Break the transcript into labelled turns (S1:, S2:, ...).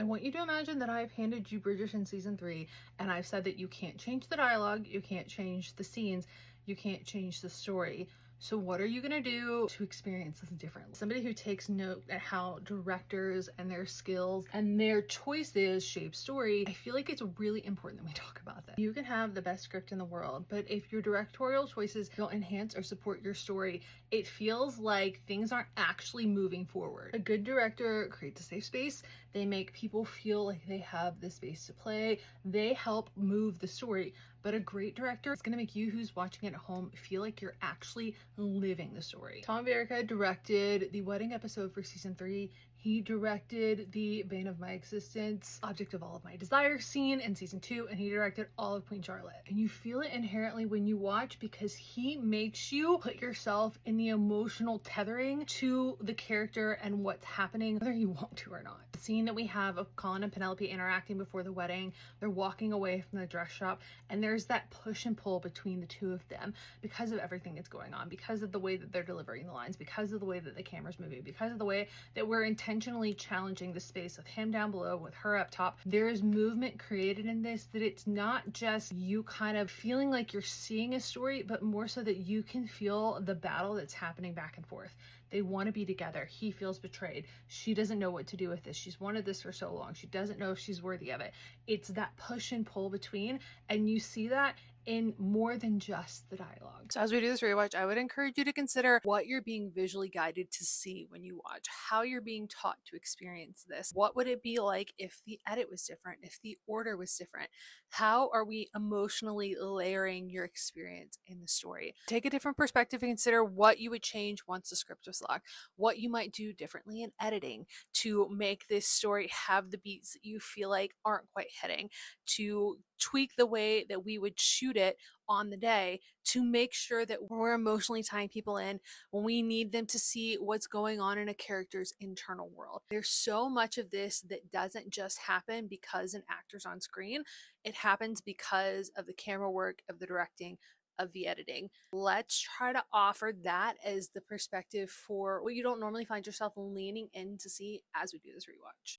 S1: want you to imagine that I've handed you Bridgerton season 3 and I've said that you can't change the dialogue, you can't change the scenes, you can't change the story. So what are you gonna do to experience this differently? Somebody who takes note at how directors and their skills and their choices shape story, I feel like it's really important that we talk about that. You can have the best script in the world, but if your directorial choices don't enhance or support your story, it feels like things aren't actually moving forward. A good director creates a safe space. They make people feel like they have the space to play. They help move the story. But a great director is going to make you who's watching it at home feel like you're actually living the story. Tom Verica directed the wedding episode for season 3. He directed the bane of my existence, object of all of my desire scene in season 2, and he directed all of Queen Charlotte. And you feel it inherently when you watch because he makes you put yourself in the emotional tethering to the character and what's happening, whether you want to or not. The scene that we have of Colin and Penelope interacting before the wedding, they're walking away from the dress shop, and there's that push and pull between the two of them because of everything that's going on, because of the way that they're delivering the lines, because of the way that the camera's moving, because of the way that we're intentionally challenging the space of him down below with her up top. There is movement created in this that it's not just you kind of feeling like you're seeing a story, but more so that you can feel the battle that's happening back and forth. They want to be together. He feels betrayed. She doesn't know what to do with this. She's wanted this for so long. She doesn't know if she's worthy of it. It's that push and pull between, and you see that in more than just the dialogue. So as we do this rewatch, I would encourage you to consider what you're being visually guided to see when you watch, how you're being taught to experience this. What would it be like if the edit was different, if the order was different? How are we emotionally layering your experience in the story? Take a different perspective and consider what you would change once the script was locked, what you might do differently in editing to make this story have the beats that you feel like aren't quite hitting, to tweak the way that we would shoot it on the day to make sure that we're emotionally tying people in when we need them to see what's going on in a character's internal world. There's so much of this that doesn't just happen because an actor's on screen. It happens because of the camera work, of the directing, of the editing. Let's try to offer that as the perspective for what you don't normally find yourself leaning in to see as we do this rewatch.